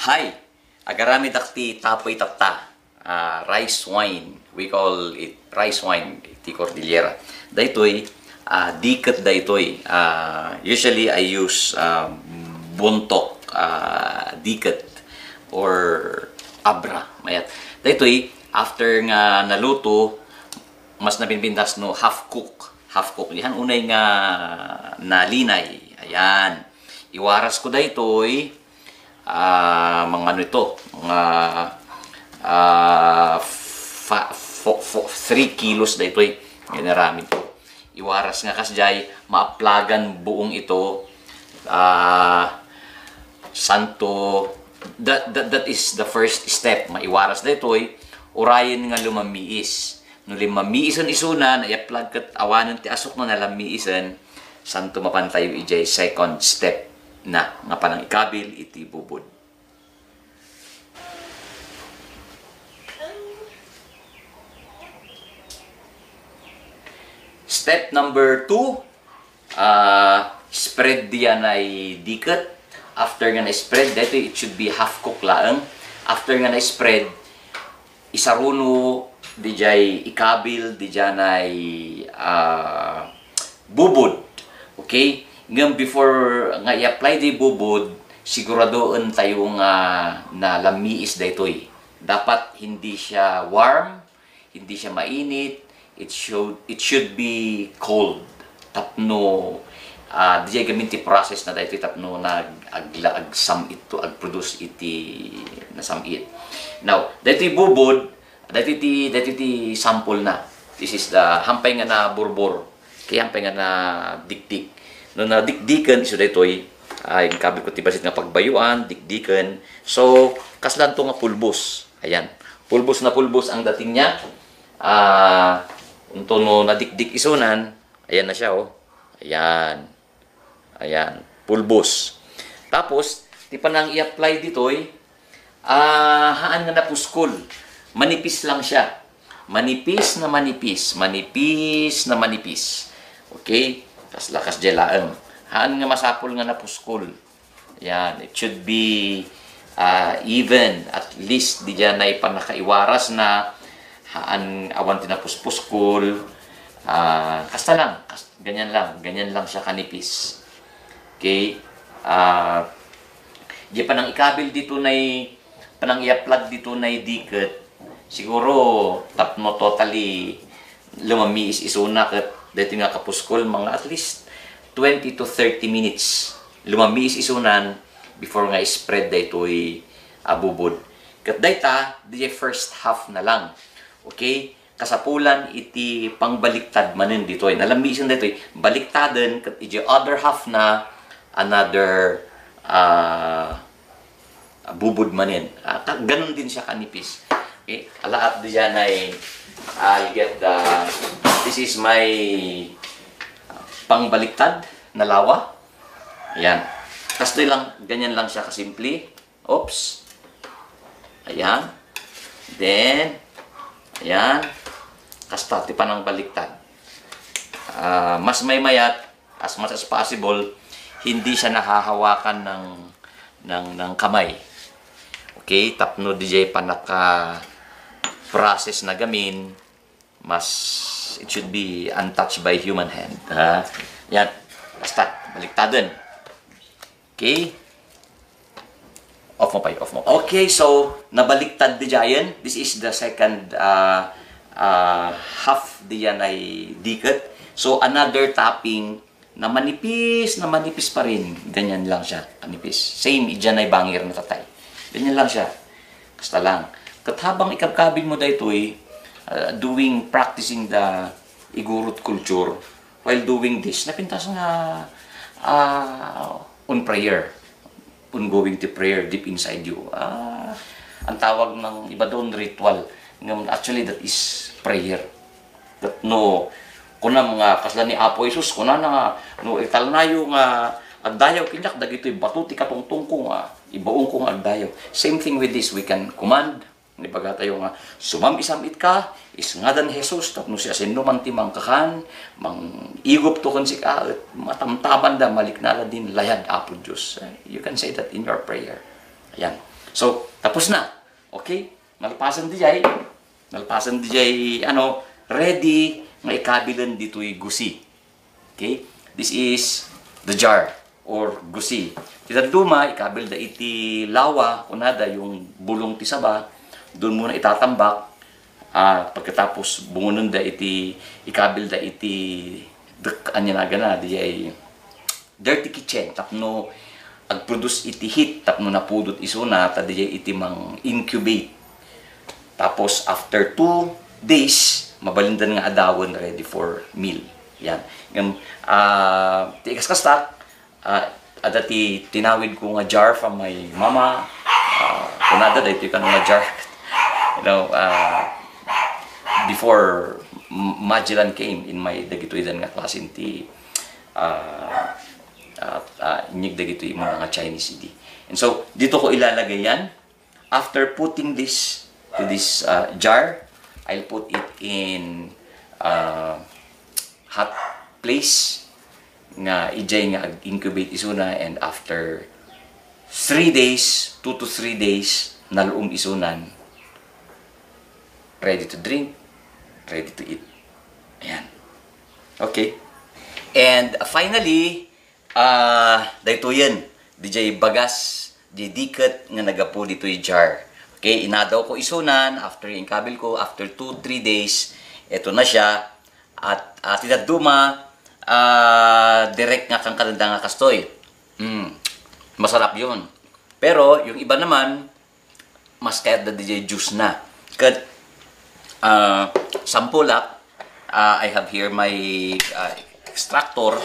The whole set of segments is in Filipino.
Hi, agarami dakti tapoy tapta, rice wine. We call it rice wine, ti Cordillera. Daytoy, diket daytoy. Usually I use buntok diket or abra. Mayat. Daytoy, after nga naluto, mas nabinbintas no half cook. Half cook. Yan unay nga nalinay. Ayan. Iwaras ko daytoy mga ano ito, mga 3 kilos na ito eh. Ginarami ito. Iwaras nga kasjay, maaplagan buong ito. Santo, that is the first step. Maiwaras na ito eh. Urayan nga lumamiis. No limamiisan isunan, i-aplag kat awanan ti asok na nalamiisan, santo mapantayo ijay second step na nga panang ikabil iti bubod. Step number 2, spread diyan ay diket. After nga na-spread, dito it should be half cook laang. After nga na-spread, isaruno dijay ikabil diyan ay bubod. Okay? Ngam before nga i-apply di bubod, siguradoon tayo nga na lamiis daytoy. Dapat hindi siya warm, hindi siya mainit. It should be cold. Tapno dijay gaminti process na daytoy tapno agsam ito, agproduce iti nasamit. Now, daytoy bubod, daytoy ti sample na. This is the hampay nga na burbor. Kaya hampay nga na dikdik. No na dikdikan iso daytoy ay kabil ko ti basit nga pagbayuan, dikdikan. So kaslan to nga pulbos. Ayan. Pulbos na pulbos ang dating niya. Unto no nadikdik isunan, ayan na siya oh. Ayan. Ayan, pulbos. Tapos ti panang i-apply ditoy haan nga napuskol. Manipis lang siya. Manipis na manipis, manipis na manipis. Okay? Tas lakas jelaeng. Haan nga masapol nga napuskol. Yan, it should be even. At least di dyan ay panakaiwaras na haan awan tinapuspuskol. Kasta lang, ganyan lang siya kanipis. Okay? Di panang ikabil dito na panang i-apply dito na diket. Siguro tapno totally lumamiis isuna kat dito nga kapuskol, mga at least 20 to 30 minutes. Lumamiis isunan before nga spread daytoy bubod. Kat dayta, di first half na lang. Okay? Kasapulan iti pangbaliktad manin ditoy. Nalamiisan daytoy, baliktaden kat iti other half na another bubod manin. Ganun din siya kanipis. Okay? Alaat di dyan ay you get this is my pangbaliktad na lawa. Ayan. Kastoy lang, ganyan lang siya kasimple. Oops. Ayan. Then, ayan. Kasta, ti panang baliktad. Mas may mayat, as much as possible, hindi siya nahahawakan ng kamay. Okay? Tapno DJ panaka process na gamin, it should be untouched by human hand. Yan. Basta, baliktadan. Okay? Off mo. Okay, so, nabaliktad di jayan. This is the second half diyan ay diket. So, another topping na manipis pa rin. Ganyan lang siya. Manipis. Same, dyan ay bangir na tatay. Ganyan lang siya. Basta lang. Kat habang ikabkabil mo daytoy, practicing the igurut culture, while doing this, napintas nga on prayer. On going to prayer deep inside you. Ang tawag ng iba doon, ritual. Actually, that is prayer. That no, kuna mga kasla ni Apo Jesus, kuna na no, italnayo nga agdayaw kinyak, dagito'y batuti katungtong ko nga, ibaong ko nga agdayaw. Same thing with this, we can command. Nibaga tayo nga, sumam-isamit ka, isngadan Jesus, tapno siya sino man timang kakan, mang igop to kon si ka, matamtaban da, maliknala din, layad apo Diyos. You can say that in your prayer. Ayan. So, tapos na. Okay? Nalpasan di jay, ready nga ikabilan dito'y gusi. Okay? This is the jar or gusi. Tita duma, ikabil da iti lawa, kunada yung bulong ti saba, doon muna itatambak. Pagkatapos bungunon da iti, ikabil da iti, anya na di ay dirty kitchen, tapno agproduce iti heat, tapno napudot isuna, tadi iti mang incubate. Tapos after 2 days, mabalindan nga adawon ready for meal. Yan. Yung tiikas kasta, adati tinawid ko nga jar from my mama. Kunada da ito ka nga jar. Before Magellan came in my dagitoidan nga klasin ti inyig dagito yung mga Chinese CD. And so, dito ko ilalagay yan. After putting this to this jar, I'll put it in hot place nga ijay nga incubate isuna, and after 3 days, 2 to 3 days, naluong isunan, ready to drink, ready to eat. Ayan. Okay. And finally, dito yan, DJ bagas, di diket nga nagapo dito yung jar. Okay, inadaw ko isunan, after yung kabil ko, after 2-3 days, eto na siya. At tinaduma, direct nga kang kalanda nga kastoy. Masarap yun. Pero, yung iba naman, mas kaya da DJ juice na. Kad, sampulak, I have here my extractor,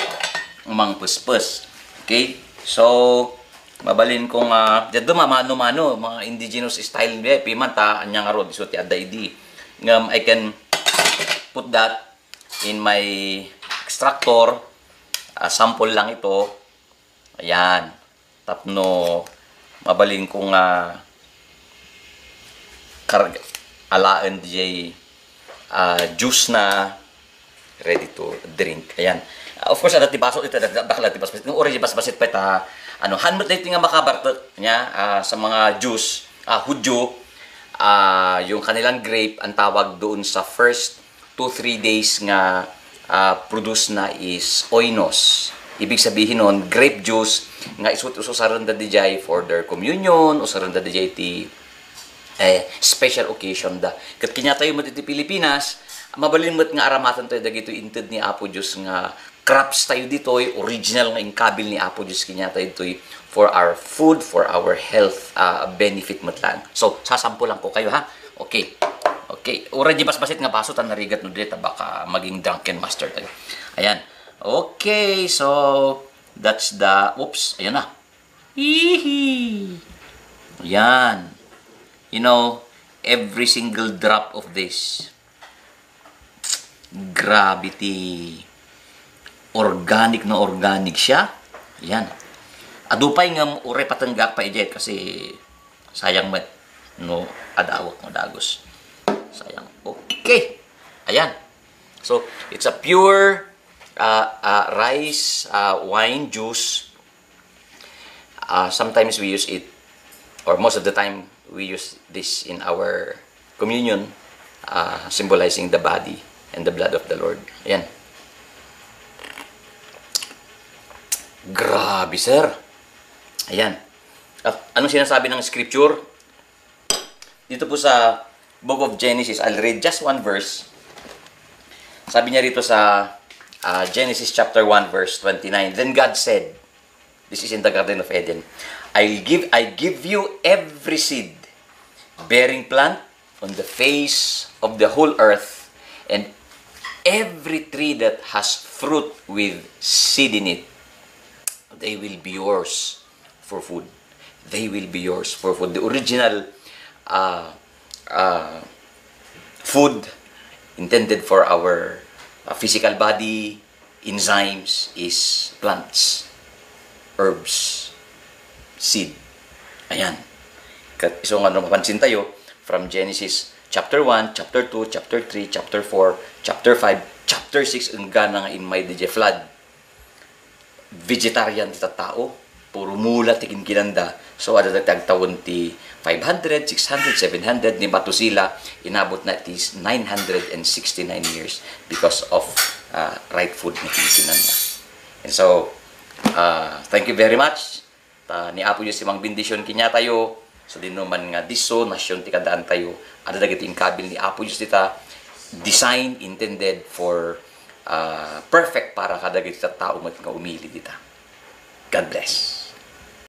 umang puspus. Okay? So, mabalin kong dito mano-mano mga indigenous style niya pimanta anyang arod so ti adda idi ngam I can put that in my extractor. Sample lang ito. Ayan. Tapno mabalin kong alaan DJ juice na ready to drink. Ayan. Of course, adati baso ito bakla ti basbasit. Nung orange basbasit pa ita hanmat na ito nga makabartot niya sa mga juice, hudyo, yung kanilang grape, ang tawag doon sa first 2-3 days nga produce na is oinos. Ibig sabihin nun, grape juice nga isut-uso sa randa dijay for their communion o sa randa dijay ti special occasion da. Kat kinyatayo mo dito Pilipinas, mabalin mo't nga aramatan tayo dagito inted ni Apo Diyos nga crops tayo dito, original nga inkabil ni Apo Diyos kinyatayo dito for our food, for our health benefit matlan. So, sasampulan ko kayo ha. Okay. Okay. Ura di basbasit nga baso tan narigat no dito baka maging drunken master tayo. Ayan. Okay. So, that's the oops, ayan na. Hihi. Ayan. You know, every single drop of this gravity organic na organic siya. Yan. Adupay nga ure patanggak pa ijet kasi sayang met no adawak mo dagos. Sayang. Okay. Ayan. So, it's a pure rice wine juice. Sometimes we use it, or most of the time we use this in our communion, symbolizing the body and the blood of the Lord. Ayan. Grabe, sir. Ayan. Anong sinasabi ng scripture? Dito po sa Book of Genesis, I'll read just one verse. Sabi niya rito sa Genesis chapter 1 verse 29. Then God said, this is in the Garden of Eden, I give you every seed bearing plant on the face of the whole earth, and every tree that has fruit with seed in it. They will be yours for food. They will be yours for food. The original food intended for our physical body, enzymes, is plants, herbs, seed. Ayan. So nga nung mapansin tayo, from Genesis chapter 1, chapter 2, chapter 3, chapter 4, chapter 5, chapter 6, ang gana nga in my DJ flood. Vegetarian tita tao, puro mula tikin kinanda. So ada tagtawon ti 500, 600, 700 ni Matusila, inabot na it is 969 years because of right food na kinsinan na. And so, thank you very much. Ni Apo Diyos simang bendisyon kinya tayo. So, din naman nga diso, nasyon ti kadaan tayo. Ada dagiti inkabil ni Apo Diyos dita, design, intended for perfect para kadagiti tao nga umili dita. God bless.